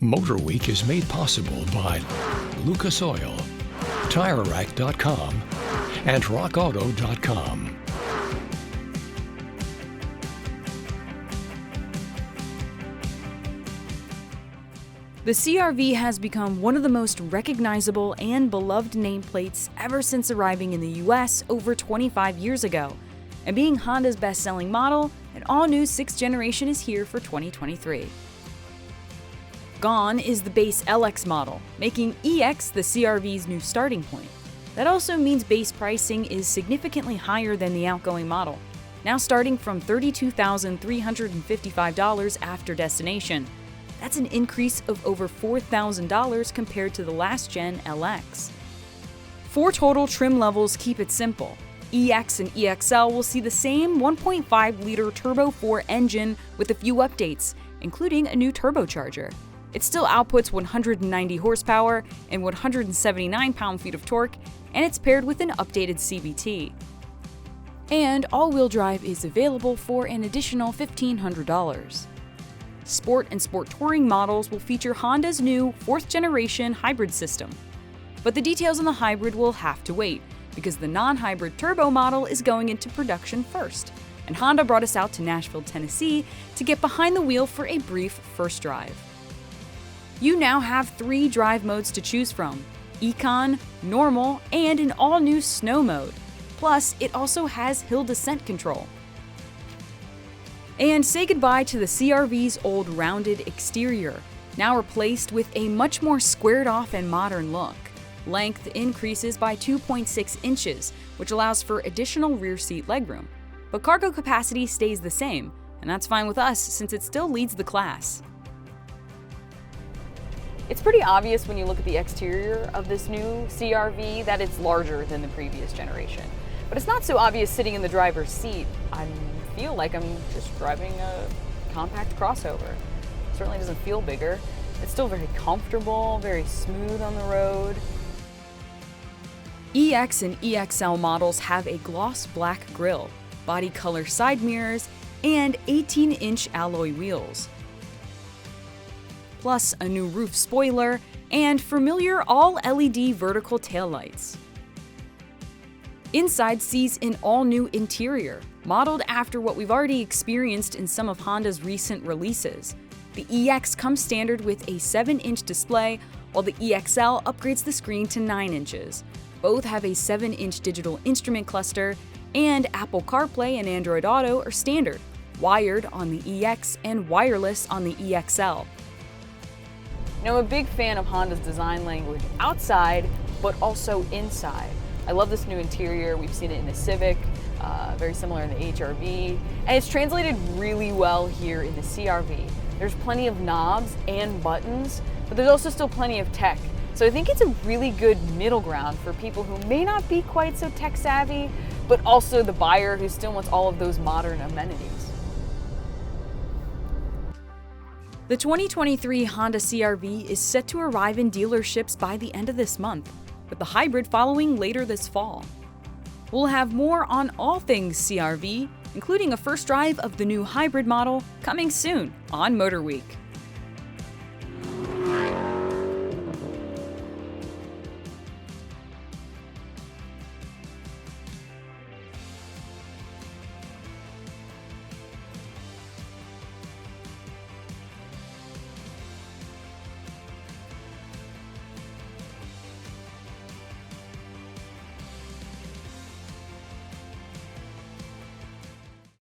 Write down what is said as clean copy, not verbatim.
MotorWeek is made possible by Lucas Oil, TireRack.com, and RockAuto.com. The CR-V has become one of the most recognizable and beloved nameplates ever since arriving in the US over 25 years ago. And being Honda's best-selling model, an all-new 6th generation is here for 2023. Gone is the base LX model, making EX the CR-V's new starting point. That also means base pricing is significantly higher than the outgoing model, now starting from $32,355 after destination. That's an increase of over $4,000 compared to the last-gen LX. 4 total trim levels keep it simple. EX and EXL will see the same 1.5-liter Turbo 4 engine with a few updates, including a new turbocharger. It still outputs 190 horsepower and 179 pound-feet of torque, and it's paired with an updated CVT. And all-wheel drive is available for an additional $1,500. Sport and Sport Touring models will feature Honda's new 4th-generation hybrid system. But the details on the hybrid will have to wait, because the non-hybrid turbo model is going into production first. And Honda brought us out to Nashville, Tennessee to get behind the wheel for a brief first drive. You now have 3 drive modes to choose from: Econ, Normal, and an all-new Snow mode. Plus, it also has hill descent control. And say goodbye to the CR-V's old rounded exterior, now replaced with a much more squared-off and modern look. Length increases by 2.6 inches, which allows for additional rear seat legroom. But cargo capacity stays the same, and that's fine with us since it still leads the class. It's pretty obvious when you look at the exterior of this new CR-V that it's larger than the previous generation. But it's not so obvious sitting in the driver's seat. I feel like I'm just driving a compact crossover. It certainly doesn't feel bigger. It's still very comfortable, very smooth on the road. EX and EXL models have a gloss black grille, body color side mirrors, and 18-inch alloy wheels. Plus a new roof spoiler and familiar all-LED vertical taillights. Inside sees an all-new interior, modeled after what we've already experienced in some of Honda's recent releases. The EX comes standard with a 7-inch display, while the EXL upgrades the screen to 9 inches. Both have a 7-inch digital instrument cluster, and Apple CarPlay and Android Auto are standard, wired on the EX and wireless on the EXL. Now, I'm a big fan of Honda's design language outside, but also inside. I love this new interior. We've seen it in the Civic, very similar in the HR-V, and it's translated really well here in the CR-V. There's plenty of knobs and buttons, but there's also still plenty of tech. So I think it's a really good middle ground for people who may not be quite so tech savvy, but also the buyer who still wants all of those modern amenities. The 2023 Honda CR-V is set to arrive in dealerships by the end of this month, with the hybrid following later this fall. We'll have more on all things CR-V, including a first drive of the new hybrid model, coming soon on MotorWeek.